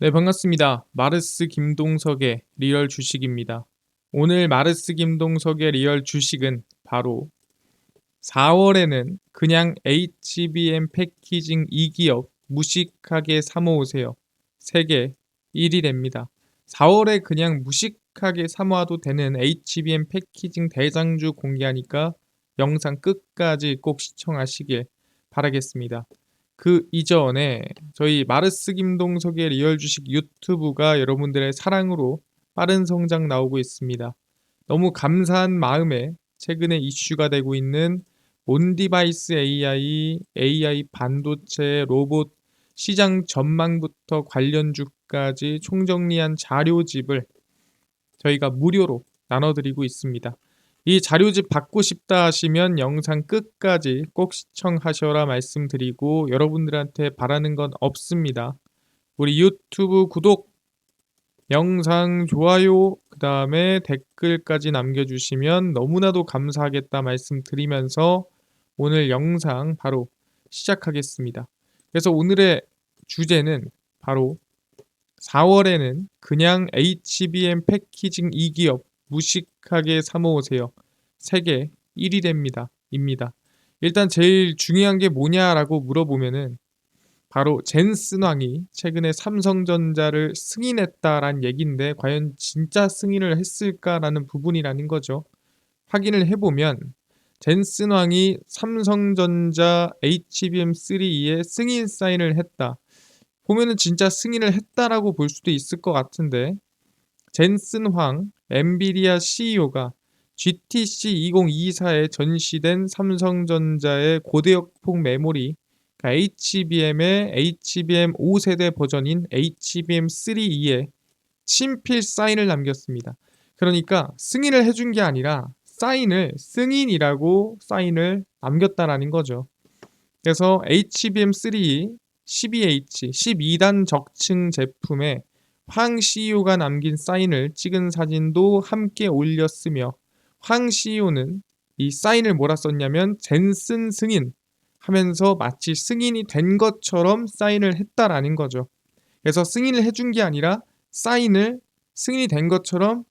네, 반갑습니다. 마르스 김동석의 리얼 주식입니다. 오늘 마르스 김동석의 리얼 주식은 바로 4월에는 그냥 HBM 패키징 2기업 무식하게 사모으세요. 세계 1위랍니다. 4월에 그냥 무식하게 사모아도 되는 HBM 패키징 대장주 공개하니까 영상 끝까지 꼭 시청하시길 바라겠습니다. 그 이전에 저희 마르스 김동석의 리얼 주식 유튜브가 여러분들의 사랑으로 빠른 성장 나오고 있습니다. 너무 감사한 마음에 최근에 이슈가 되고 있는 온디바이스 AI 반도체, 로봇 시장 전망부터 관련주까지 총정리한 자료집을 저희가 무료로 나눠드리고 있습니다. 이 자료집 받고 싶다 하시면 영상 끝까지 꼭 시청하셔라 말씀드리고 여러분들한테 바라는 건 없습니다. 우리 유튜브 구독, 영상 좋아요, 그 다음에 댓글까지 남겨주시면 너무나도 감사하겠다 말씀드리면서 오늘 영상 바로 시작하겠습니다. 그래서 오늘의 주제는 바로 4월에는 그냥 HBM 패키징 2기업 무식하게 사모으세요. 세계 1위랍니다. 입니다. 일단 제일 중요한 게 뭐냐라고 물어보면은 바로 젠슨 왕이 최근에 삼성전자를 승인했다라는 얘기인데 과연 진짜 승인을 했을까라는 부분이라는 거죠. 확인을 해보면 젠슨 왕이 삼성전자 HBM3에 승인 사인을 했다. 보면은 진짜 승인을 했다라고 볼 수도 있을 것 같은데 젠슨 황 엔비디아 CEO가 GTC 2024에 전시된 삼성전자의 고대역폭 메모리 HBM의 HBM 5세대 버전인 HBM3E에 친필 사인을 남겼습니다. 그러니까 승인을 해준 게 아니라 승인이라고 사인을 남겼다라는 거죠. 그래서 HBM3 12H 12단 적층 제품에 황 CEO가 남긴 사인을 찍은 사진도 함께 올렸으며 황 CEO는 이 사인을 뭐라 썼냐면 젠슨 승인 하면서 마치 승인이 된 것처럼 사인을 했다라는 거죠. 그래서 승인을 해준 게 아니라 승인이 된 것처럼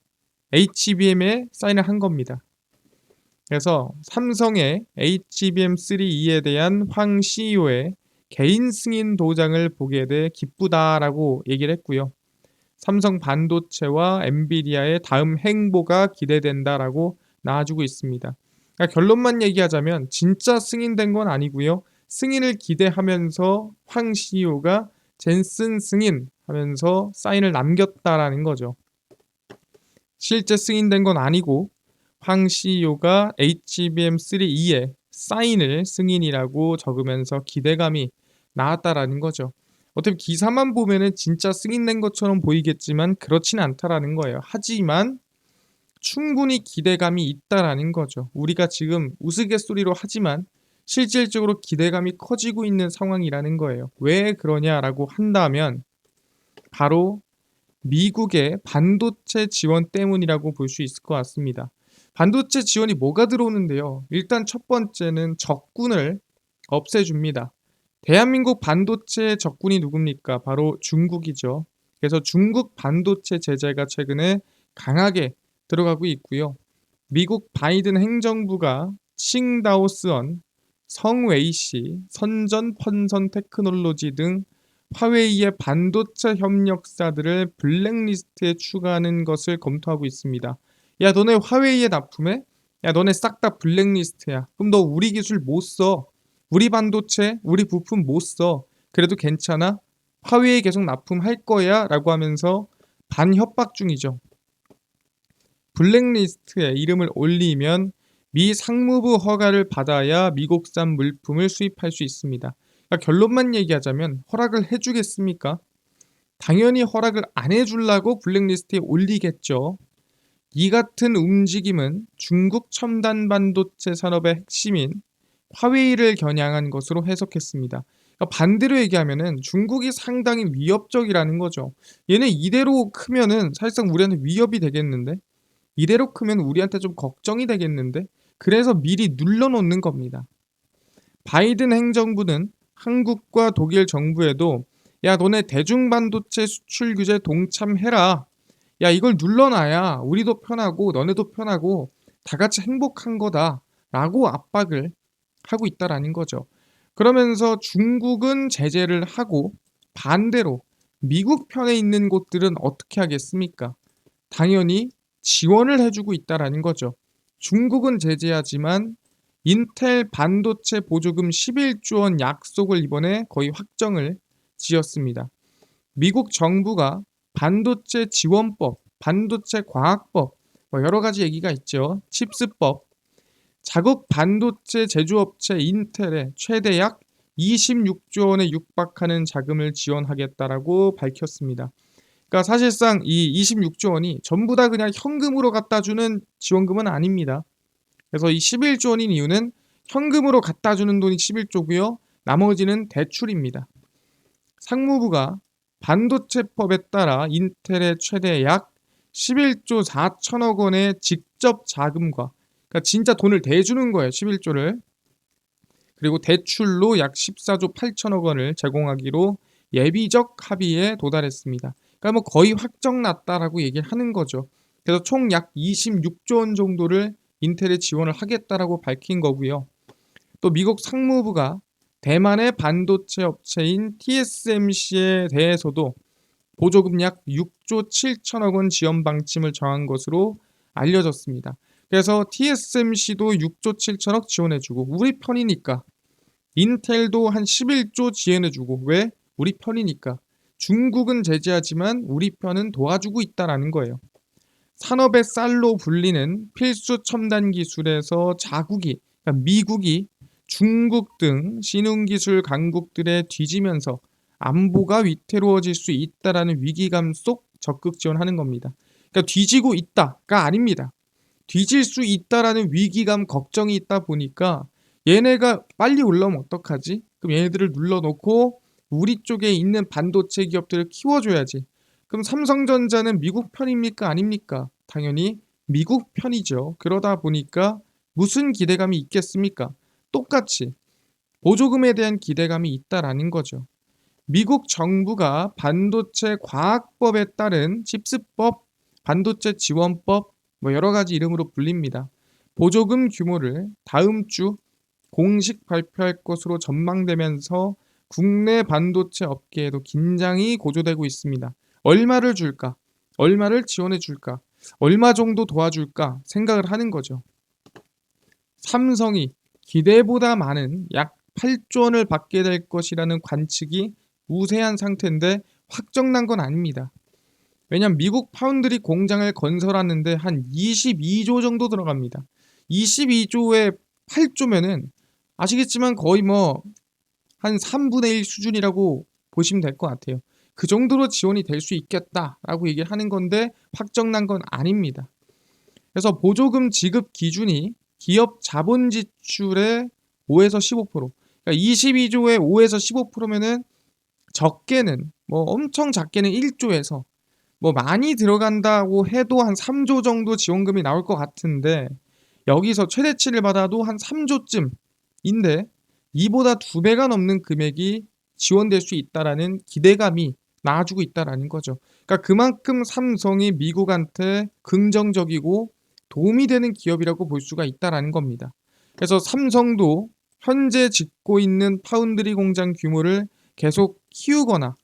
HBM에 사인을 한 겁니다. 그래서 삼성의 HBM3E에 대한 황 CEO의 개인 승인 도장을 보게 돼 기쁘다라고 얘기를 했고요. 삼성 반도체와 엔비디아의 다음 행보가 기대된다라고 나와주고 있습니다. 그러니까 결론만 얘기하자면 진짜 승인된 건 아니고요. 승인을 기대하면서 황 CEO가 젠슨 승인 하면서 사인을 남겼다라는 거죠. 실제 승인된 건 아니고 황 CEO가 HBM3E에 사인을 승인이라고 적으면서 기대감이 나왔다라는 거죠. 어차피 기사만 보면은 진짜 승인된 것처럼 보이겠지만 그렇진 않다라는 거예요. 하지만 충분히 기대감이 있다라는 거죠. 우리가 지금 우스갯소리로 하지만 실질적으로 기대감이 커지고 있는 상황이라는 거예요. 왜 그러냐라고 한다면 바로 미국의 반도체 지원 때문이라고 볼 수 있을 것 같습니다. 반도체 지원이 뭐가 들어오는데요. 일단 첫 번째는 적군을 없애줍니다. 대한민국 반도체 적군이 누굽니까? 바로 중국이죠. 그래서 중국 반도체 제재가 최근에 강하게 들어가고 있고요. 미국 바이든 행정부가 칭다오스언, 성웨이시, 선전 펀선 테크놀로지 등 화웨이의 반도체 협력사들을 블랙리스트에 추가하는 것을 검토하고 있습니다. 야, 너네 화웨이에 납품해? 야, 너네 싹 다 블랙리스트야. 그럼 너 우리 기술 못 써. 우리 반도체, 우리 부품 못 써. 그래도 괜찮아? 화웨이 계속 납품할 거야? 라고 하면서 반협박 중이죠. 블랙리스트에 이름을 올리면 미 상무부 허가를 받아야 미국산 물품을 수입할 수 있습니다. 그러니까 결론만 얘기하자면 허락을 해주겠습니까? 당연히 허락을 안 해주려고 블랙리스트에 올리겠죠. 이 같은 움직임은 중국 첨단 반도체 산업의 핵심인 화웨이를 겨냥한 것으로 해석했습니다. 그러니까 반대로 얘기하면은 중국이 상당히 위협적이라는 거죠. 얘네 이대로 크면은 사실상 우리한테 위협이 되겠는데? 이대로 크면 우리한테 좀 걱정이 되겠는데? 그래서 미리 눌러놓는 겁니다. 바이든 행정부는 한국과 독일 정부에도 야, 너네 대중반도체 수출 규제 동참해라. 야, 이걸 눌러놔야 우리도 편하고 너네도 편하고 다 같이 행복한 거다라고 압박을 하고 있다라는 거죠. 그러면서 중국은 제재를 하고 반대로 미국 편에 있는 곳들은 어떻게 하겠습니까? 당연히 지원을 해주고 있다라는 거죠. 중국은 제재하지만 인텔 반도체 보조금 11조 원 약속을 이번에 거의 확정을 지었습니다. 미국 정부가 반도체 지원법, 반도체 과학법, 뭐 여러 가지 얘기가 있죠. 칩스법, 자국 반도체 제조업체 인텔에 최대 약 26조 원에 육박하는 자금을 지원하겠다라고 밝혔습니다. 그러니까 사실상 이 26조 원이 전부 다 그냥 현금으로 갖다 주는 지원금은 아닙니다. 그래서 이 11조 원인 이유는 현금으로 갖다 주는 돈이 11조고요. 나머지는 대출입니다. 상무부가 반도체법에 따라 인텔에 최대 약 11조 4천억 원의 직접 자금과, 그러니까 진짜 돈을 대주는 거예요. 11조를. 그리고 대출로 약 14조 8천억 원을 제공하기로 예비적 합의에 도달했습니다. 그러니까 뭐 거의 확정 났다라고 얘기를 하는 거죠. 그래서 총 약 26조 원 정도를 인텔에 지원을 하겠다라고 밝힌 거고요. 또 미국 상무부가 대만의 반도체 업체인 TSMC에 대해서도 보조금 약 6조 7천억 원 지원 방침을 정한 것으로 알려졌습니다. 그래서 TSMC도 6조 7천억 지원해주고 우리 편이니까, 인텔도 한 11조 지원해주고, 왜? 우리 편이니까. 중국은 제재하지만 우리 편은 도와주고 있다라는 거예요. 산업의 쌀로 불리는 필수 첨단 기술에서 자국이, 그러니까 미국이 중국 등 신흥기술 강국들에 뒤지면서 안보가 위태로워질 수 있다라는 위기감 속 적극 지원하는 겁니다. 그러니까 뒤지고 있다가 아닙니다. 뒤질 수 있다라는 위기감, 걱정이 있다 보니까 얘네가 빨리 올라오면 어떡하지? 그럼 얘네들을 눌러놓고 우리 쪽에 있는 반도체 기업들을 키워줘야지. 그럼 삼성전자는 미국 편입니까? 아닙니까? 당연히 미국 편이죠. 그러다 보니까 무슨 기대감이 있겠습니까? 똑같이 보조금에 대한 기대감이 있다라는 거죠. 미국 정부가 반도체 과학법에 따른 칩스법, 반도체 지원법, 뭐 여러 가지 이름으로 불립니다. 보조금 규모를 다음 주 공식 발표할 것으로 전망되면서 국내 반도체 업계에도 긴장이 고조되고 있습니다. 얼마를 줄까? 얼마를 지원해 줄까? 얼마 정도 도와줄까? 생각을 하는 거죠. 삼성이 기대보다 많은 약 8조 원을 받게 될 것이라는 관측이 우세한 상태인데 확정난 건 아닙니다. 왜냐면 미국 파운드리 공장을 건설하는데 한 22조 정도 들어갑니다. 22조에 8조면은 아시겠지만 거의 뭐 한 3분의 1 수준이라고 보시면 될 것 같아요. 그 정도로 지원이 될 수 있겠다라고 얘기를 하는 건데 확정난 건 아닙니다. 그래서 보조금 지급 기준이 기업 자본 지출의 5에서 15%. 그러니까 22조에 5에서 15%면은 적게는 뭐 엄청 작게는 1조에서 뭐 많이 들어간다고 해도 한 3조 정도 지원금이 나올 것 같은데, 여기서 최대치를 받아도 한 3조쯤인데 이보다 2배가 넘는 금액이 지원될 수 있다라는 기대감이 나와주고 있다라는 거죠. 그러니까 그만큼 삼성이 미국한테 긍정적이고 도움이 되는 기업이라고 볼 수가 있다라는 겁니다. 그래서 삼성도 현재 짓고 있는 파운드리 공장 규모를 계속 키우거나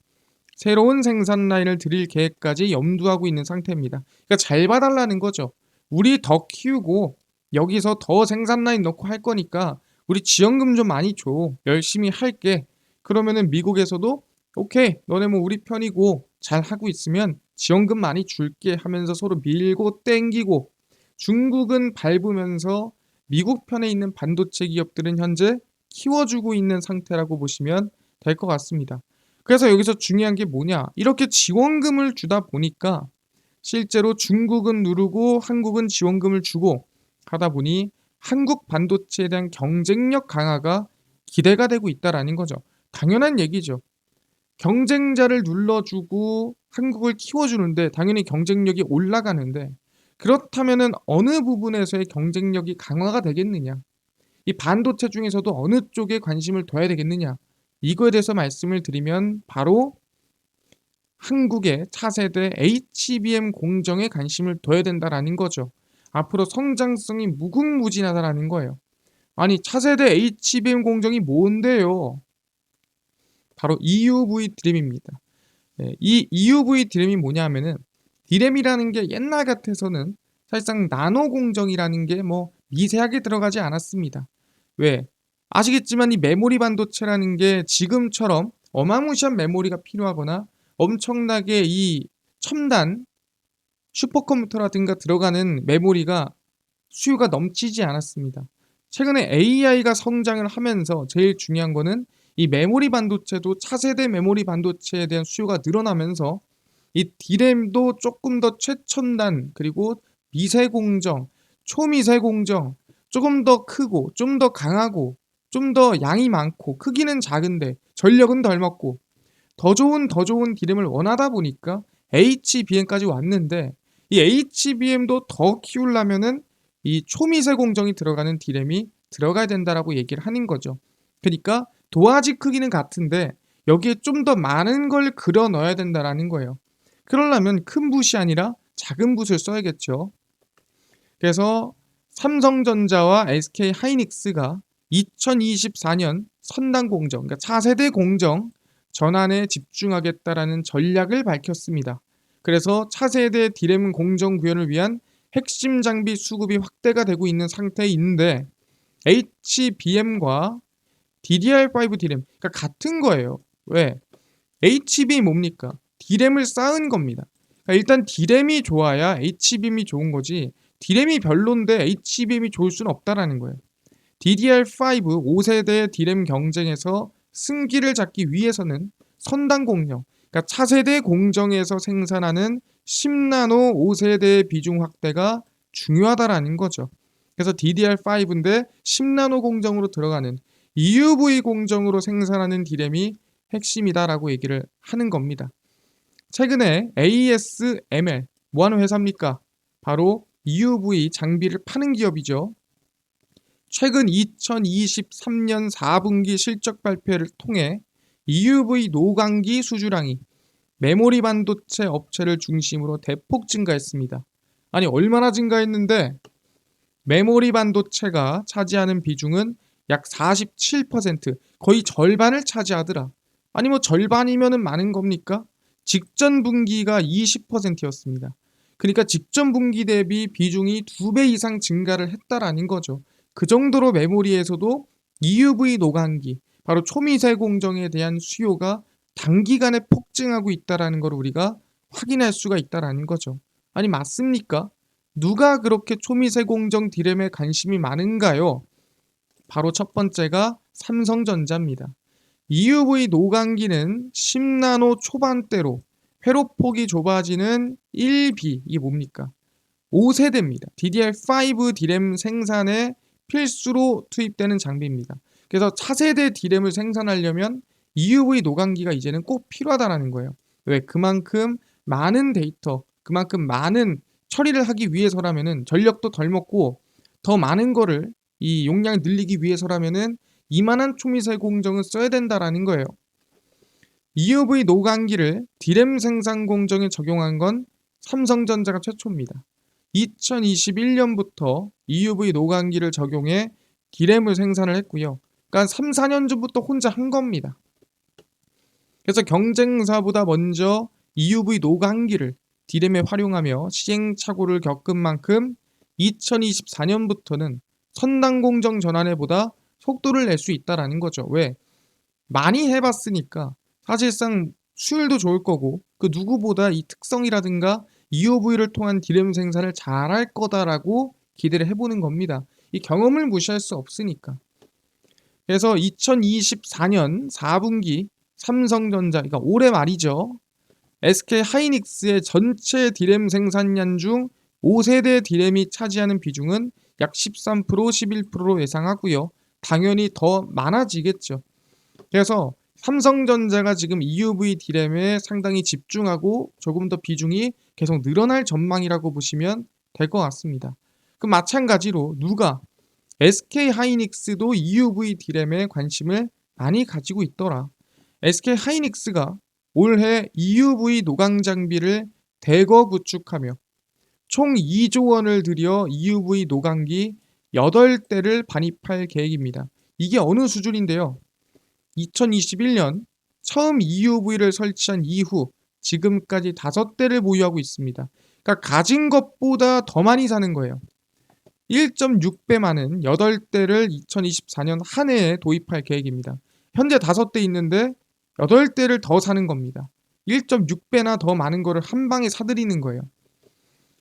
새로운 생산 라인을 들일 계획까지 염두하고 있는 상태입니다. 그러니까 잘 봐달라는 거죠. 우리 더 키우고 여기서 더 생산 라인 넣고 할 거니까 우리 지원금 좀 많이 줘. 열심히 할게. 그러면은 미국에서도 오케이, 너네 뭐 우리 편이고 잘 하고 있으면 지원금 많이 줄게 하면서 서로 밀고 땡기고, 중국은 밟으면서 미국 편에 있는 반도체 기업들은 현재 키워주고 있는 상태라고 보시면 될 것 같습니다. 그래서 여기서 중요한 게 뭐냐? 이렇게 지원금을 주다 보니까 실제로 중국은 누르고 한국은 지원금을 주고 하다 보니 한국 반도체에 대한 경쟁력 강화가 기대가 되고 있다라는 거죠. 당연한 얘기죠. 경쟁자를 눌러주고 한국을 키워주는데 당연히 경쟁력이 올라가는데, 그렇다면은 어느 부분에서의 경쟁력이 강화가 되겠느냐? 이 반도체 중에서도 어느 쪽에 관심을 둬야 되겠느냐? 이거에 대해서 말씀을 드리면 바로 한국의 차세대 HBM 공정에 관심을 둬야 된다라는 거죠. 앞으로 성장성이 무궁무진하다라는 거예요. 아니 차세대 HBM 공정이 뭔데요? 바로 EUV DRAM입니다. 이 EUV DRAM이 뭐냐 하면은 DRAM이라는 게 옛날 같아서는 사실상 나노 공정이라는 게 뭐 미세하게 들어가지 않았습니다. 왜? 아시겠지만 이 메모리 반도체라는 게 지금처럼 어마무시한 메모리가 필요하거나 엄청나게 이 첨단 슈퍼컴퓨터라든가 들어가는 메모리가 수요가 넘치지 않았습니다. 최근에 AI가 성장을 하면서 제일 중요한 거는 이 메모리 반도체도 차세대 메모리 반도체에 대한 수요가 늘어나면서 이 D램도 조금 더 최첨단 그리고 미세 공정, 초미세 공정, 조금 더 크고 좀 더 강하고 좀 더 양이 많고 크기는 작은데 전력은 덜 먹고 더 좋은 D램을 원하다 보니까 HBM까지 왔는데 이 HBM도 더 키우려면은 이 초미세 공정이 들어가는 D램이 들어가야 된다라고 얘기를 하는 거죠. 그러니까 도화지 크기는 같은데 여기에 좀 더 많은 걸 그려 넣어야 된다라는 거예요. 그러려면 큰 붓이 아니라 작은 붓을 써야겠죠. 그래서 삼성전자와 SK 하이닉스가 2024년 선단 공정, 그러니까 차세대 공정 전환에 집중하겠다라는 전략을 밝혔습니다. 그래서 차세대 D램 공정 구현을 위한 핵심 장비 수급이 확대가 되고 있는 상태에 있는데 HBM과 DDR5 D램 그러니까 같은 거예요. 왜? HBM이 뭡니까? D램을 쌓은 겁니다. 그러니까 일단 D램이 좋아야 HBM이 좋은 거지 D램이 별론데 HBM이 좋을 수는 없다라는 거예요. DDR5 5세대 D램 경쟁에서 승기를 잡기 위해서는 선단 공정, 그러니까 차세대 공정에서 생산하는 10나노 5세대의 비중 확대가 중요하다라는 거죠. 그래서 DDR5인데 10나노 공정으로 들어가는 EUV 공정으로 생산하는 D램이 핵심이다라고 얘기를 하는 겁니다. 최근에 ASML 뭐 하는 회사입니까? 바로 EUV 장비를 파는 기업이죠. 최근 2023년 4분기 실적 발표를 통해 EUV 노광기 수주량이 메모리 반도체 업체를 중심으로 대폭 증가했습니다. 아니 얼마나 증가했는데 메모리 반도체가 차지하는 비중은 약 47%, 거의 절반을 차지하더라. 아니 뭐 절반이면은 많은 겁니까? 직전 분기가 20%였습니다. 그러니까 직전 분기 대비 비중이 2배 이상 증가를 했다라는 거죠. 그 정도로 메모리에서도 EUV 노광기, 바로 초미세 공정에 대한 수요가 단기간에 폭증하고 있다라는 걸 우리가 확인할 수가 있다라는 거죠. 아니 맞습니까? 누가 그렇게 초미세 공정 D램에 관심이 많은가요? 바로 첫 번째가 삼성전자입니다. EUV 노광기는 10나노 초반대로 회로폭이 좁아지는 1B, 이게 뭡니까? 5세대입니다. DDR5 D램 생산에 필수로 투입되는 장비입니다. 그래서 차세대 D램을 생산하려면 EUV 노광기가 이제는 꼭 필요하다는 거예요. 왜? 그만큼 많은 데이터, 그만큼 많은 처리를 하기 위해서라면은 전력도 덜 먹고 더 많은 거를 이 용량을 늘리기 위해서라면은 이만한 초미세 공정을 써야 된다라는 거예요. EUV 노광기를 D램 생산 공정에 적용한 건 삼성전자가 최초입니다. 2021년부터 EUV 노광기를 적용해 D램을 생산을 했고요. 그러니까 3, 4년 전부터 혼자 한 겁니다. 그래서 경쟁사보다 먼저 EUV 노광기를 D램에 활용하며 시행착오를 겪은 만큼 2024년부터는 선단 공정 전환에 보다 속도를 낼 수 있다라는 거죠. 왜? 많이 해봤으니까 사실상 수율도 좋을 거고 그 누구보다 이 특성이라든가 EUV를 통한 D램 생산을 잘할 거다라고 기대를 해보는 겁니다. 이 경험을 무시할 수 없으니까. 그래서 2024년 4분기 삼성전자, 그러니까 올해 말이죠. SK 하이닉스의 전체 D램 생산량 중 5세대 D램이 차지하는 비중은 약 13%, 11%로 예상하고요. 당연히 더 많아지겠죠. 그래서 삼성전자가 지금 EUV D램에 상당히 집중하고 조금 더 비중이 계속 늘어날 전망이라고 보시면 될 것 같습니다. 그 마찬가지로 누가 SK 하이닉스도 EUV D램에 관심을 많이 가지고 있더라. SK 하이닉스가 올해 EUV 노광 장비를 대거 구축하며 총 2조 원을 들여 EUV 노광기 8대를 반입할 계획입니다. 이게 어느 수준인데요. 2021년 처음 EUV를 설치한 이후 지금까지 5대를 보유하고 있습니다. 그러니까 가진 것보다 더 많이 사는 거예요. 1.6배 많은 8대를 2024년 한 해에 도입할 계획입니다. 현재 5대 있는데 8대를 더 사는 겁니다. 1.6배나 더 많은 거를 한 방에 사들이는 거예요.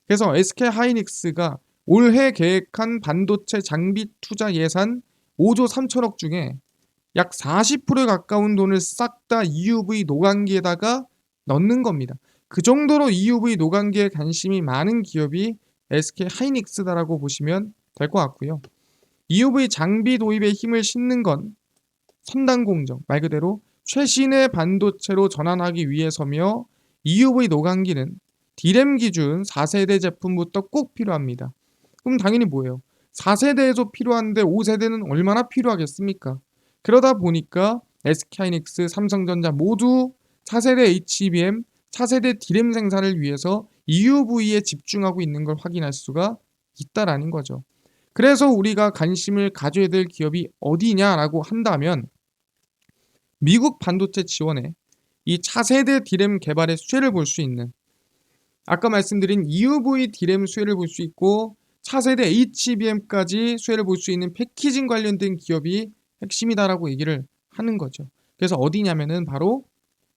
그래서 SK 하이닉스가 올해 계획한 반도체 장비 투자 예산 5조 3천억 중에 약 40%에 가까운 돈을 싹 다 EUV 노광기에다가 넣는 겁니다. 그 정도로 EUV 노광기에 관심이 많은 기업이 SK 하이닉스다라고 보시면 될 것 같고요. EUV 장비 도입에 힘을 싣는 건 첨단 공정, 말 그대로 최신의 반도체로 전환하기 위해서며 EUV 노광기는 D램 기준 4세대 제품부터 꼭 필요합니다. 그럼 당연히 뭐예요? 4세대에서 필요한데 5세대는 얼마나 필요하겠습니까? 그러다 보니까 SK하이닉스, 삼성전자 모두 차세대 HBM, 차세대 D램 생산을 위해서 EUV에 집중하고 있는 걸 확인할 수가 있다라는 거죠. 그래서 우리가 관심을 가져야 될 기업이 어디냐라고 한다면 미국 반도체 지원에 이 차세대 D램 개발의 수혜를 볼 수 있는, 아까 말씀드린 EUV D램 수혜를 볼 수 있고 차세대 HBM까지 수혜를 볼 수 있는 패키징 관련된 기업이 핵심이다라고 얘기를 하는 거죠. 그래서 어디냐면은 바로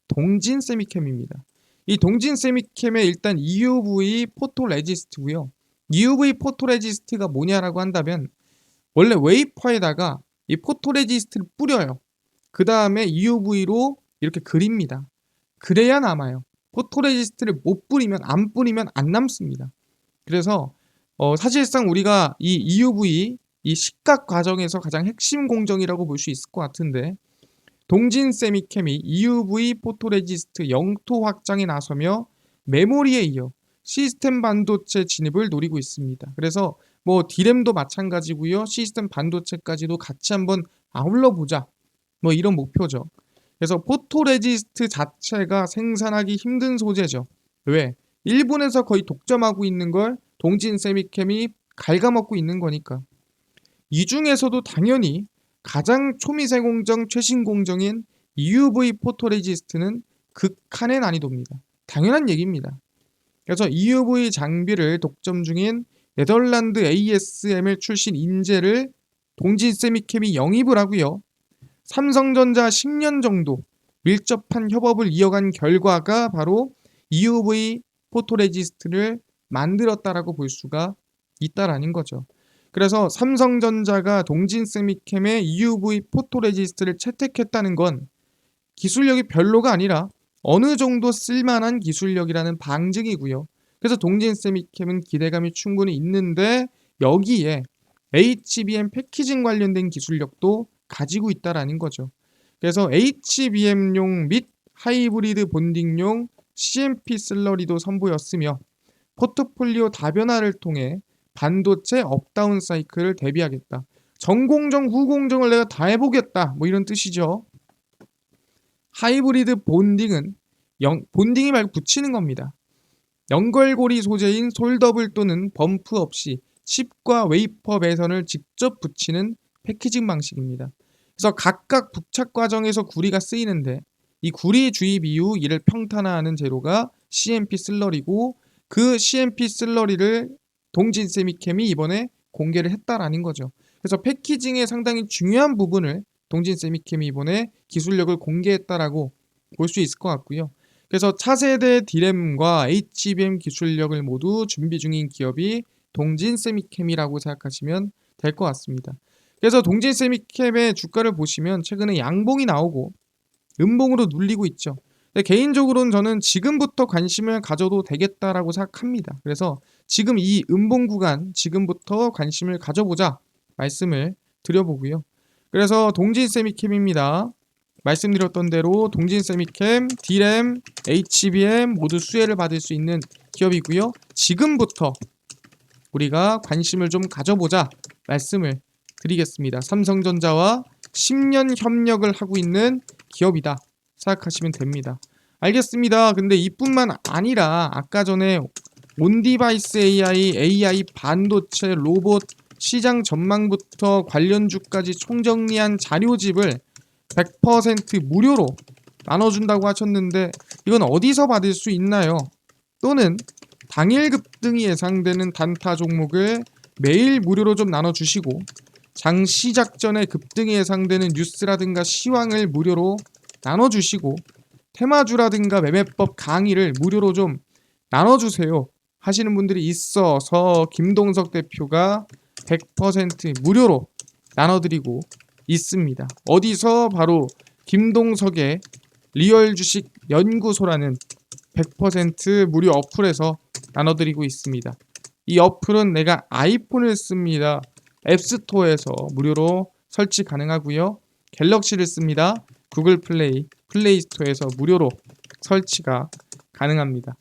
동진 세미캠입니다. 이 동진 세미캠의 일단 EUV 포토레지스트고요. EUV 포토레지스트가 뭐냐라고 한다면 원래 웨이퍼에다가 이 포토레지스트를 뿌려요. 그 다음에 EUV로 이렇게 그립니다. 그래야 남아요. 포토레지스트를 못 뿌리면, 안 뿌리면 안 남습니다. 그래서 사실상 우리가 이 EUV 이 식각 과정에서 가장 핵심 공정이라고 볼 수 있을 것 같은데, 동진 세미캠이 EUV 포토레지스트 영토 확장에 나서며 메모리에 이어 시스템 반도체 진입을 노리고 있습니다. 그래서 뭐 D램도 마찬가지고요. 시스템 반도체까지도 같이 한번 아울러 보자. 뭐 이런 목표죠. 그래서 포토레지스트 자체가 생산하기 힘든 소재죠. 왜? 일본에서 거의 독점하고 있는 걸 동진 세미캠이 갉아먹고 있는 거니까. 이 중에서도 당연히 가장 초미세 공정, 최신 공정인 EUV 포토레지스트는 극한의 난이도입니다. 당연한 얘기입니다. 그래서 EUV 장비를 독점 중인 네덜란드 ASML 출신 인재를 동진 세미캠이 영입을 하고요. 삼성전자 10년 정도 밀접한 협업을 이어간 결과가 바로 EUV 포토레지스트를 만들었다라고 볼 수가 있다라는 거죠. 그래서 삼성전자가 동진 세미캠의 EUV 포토레지스트를 채택했다는 건 기술력이 별로가 아니라 어느 정도 쓸만한 기술력이라는 방증이고요. 그래서 동진 세미캠은 기대감이 충분히 있는데 여기에 HBM 패키징 관련된 기술력도 가지고 있다라는 거죠. 그래서 HBM용 및 하이브리드 본딩용 CMP 슬러리도 선보였으며 포트폴리오 다변화를 통해 반도체 업다운 사이클을 대비하겠다. 전공정, 후공정을 내가 다 해보겠다. 뭐 이런 뜻이죠. 하이브리드 본딩은 본딩이 말고 붙이는 겁니다. 연결고리 소재인 솔더블 또는 범프 없이 칩과 웨이퍼 배선을 직접 붙이는 패키징 방식입니다. 그래서 각각 부착 과정에서 구리가 쓰이는데 이 구리 주입 이후 이를 평탄화하는 재료가 CMP 슬러리고 그 CMP 슬러리를 동진 세미캠이 이번에 공개를 했다라는 거죠. 그래서 패키징의 상당히 중요한 부분을 동진 세미캠이 이번에 기술력을 공개했다라고 볼 수 있을 것 같고요. 그래서 차세대 D램과 HBM 기술력을 모두 준비 중인 기업이 동진 세미캠이라고 생각하시면 될 것 같습니다. 그래서 동진 세미캠의 주가를 보시면 최근에 양봉이 나오고 음봉으로 눌리고 있죠. 근데 개인적으로는 저는 지금부터 관심을 가져도 되겠다라고 생각합니다. 그래서 지금 이 음봉 구간 지금부터 관심을 가져보자 말씀을 드려보고요. 그래서 동진 세미캠입니다. 말씀드렸던 대로 동진 세미캠, D램, HBM 모두 수혜를 받을 수 있는 기업이고요. 지금부터 우리가 관심을 좀 가져보자 말씀을 드리겠습니다. 삼성전자와 10년 협력을 하고 있는 기업이다 생각하시면 됩니다. 알겠습니다. 근데 이뿐만 아니라 아까 전에 온디바이스 AI 반도체, 로봇, 시장 전망부터 관련주까지 총정리한 자료집을 100% 무료로 나눠준다고 하셨는데 이건 어디서 받을 수 있나요? 또는 당일 급등이 예상되는 단타 종목을 매일 무료로 좀 나눠주시고 장 시작 전에 급등이 예상되는 뉴스라든가 시황을 무료로 나눠주시고 테마주라든가 매매법 강의를 무료로 좀 나눠주세요 하시는 분들이 있어서 김동석 대표가 100% 무료로 나눠드리고 있습니다. 어디서? 바로 김동석의 리얼 주식 연구소라는 100% 무료 어플에서 나눠드리고 있습니다. 이 어플은 내가 아이폰을 씁니다. 앱스토어에서 무료로 설치 가능하고요. 갤럭시를 씁니다. 구글 플레이스토어에서 무료로 설치가 가능합니다.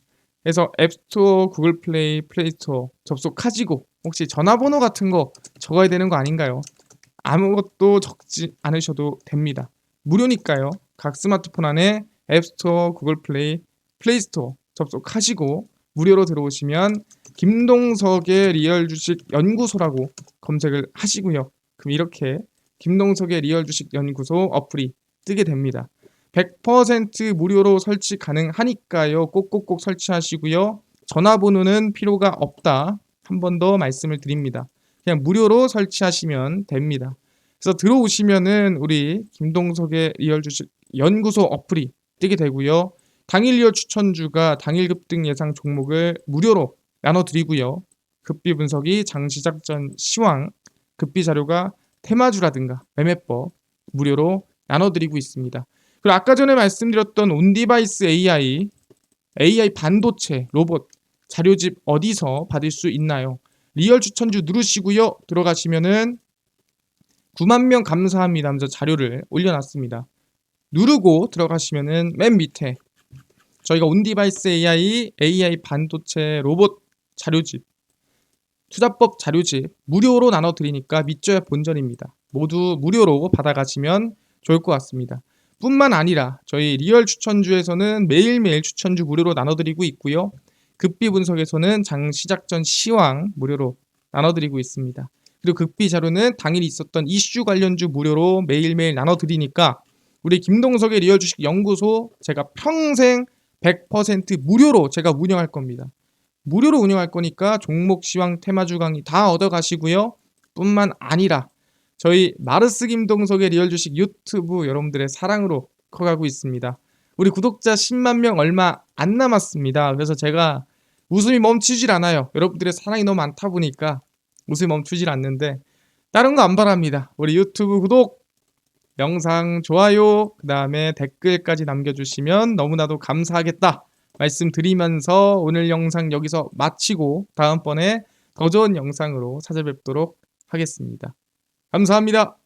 그래서 앱스토어, 구글 플레이스토어 접속하시고 혹시 전화번호 같은 거 적어야 되는 거 아닌가요? 아무것도 적지 않으셔도 됩니다. 무료니까요. 각 스마트폰 안에 앱스토어, 구글 플레이스토어 접속하시고 무료로 들어오시면 김동석의 리얼 주식 연구소라고 검색을 하시고요. 그럼 이렇게 김동석의 리얼 주식 연구소 어플이 뜨게 됩니다. 100% 무료로 설치 가능하니까요. 꼭꼭꼭 설치하시고요. 전화번호는 필요가 없다. 한 번 더 말씀을 드립니다. 그냥 무료로 설치하시면 됩니다. 그래서 들어오시면은 우리 김동석의 리얼 주식 연구소 어플이 뜨게 되고요. 당일 리얼 추천주가 당일 급등 예상 종목을 무료로 나눠드리고요. 급비 분석이 장 시작 전 시황, 급비 자료가 테마주라든가 매매법 무료로 나눠드리고 있습니다. 그리고 아까 전에 말씀드렸던 온디바이스 AI 반도체, 로봇 자료집 어디서 받을 수 있나요? 리얼 추천주 누르시고요. 들어가시면은 9만 명 감사합니다 하면서 자료를 올려놨습니다. 누르고 들어가시면은 맨 밑에 저희가 온디바이스 AI 반도체 로봇 자료집, 투자법 자료집 무료로 나눠드리니까 믿져야 본전입니다. 모두 무료로 받아가시면 좋을 것 같습니다. 뿐만 아니라 저희 리얼 추천주에서는 매일매일 추천주 무료로 나눠드리고 있고요. 급비 분석에서는 장 시작 전 시황 무료로 나눠드리고 있습니다. 그리고 급비 자료는 당일 있었던 이슈 관련주 무료로 매일매일 나눠드리니까 우리 김동석의 리얼 주식 연구소 제가 평생 100% 무료로 제가 운영할 겁니다. 무료로 운영할 거니까 종목 시황 테마주 강의 다 얻어가시고요. 뿐만 아니라 저희 마르스 김동석의 리얼 주식 유튜브 여러분들의 사랑으로 커가고 있습니다. 우리 구독자 10만 명 얼마 안 남았습니다. 그래서 제가 웃음이 멈추질 않아요. 여러분들의 사랑이 너무 많다 보니까 웃음이 멈추질 않는데 다른 거 안 바랍니다. 우리 유튜브 구독, 영상 좋아요, 그 다음에 댓글까지 남겨주시면 너무나도 감사하겠다 말씀드리면서 오늘 영상 여기서 마치고 다음번에 더 좋은 영상으로 찾아뵙도록 하겠습니다. 감사합니다.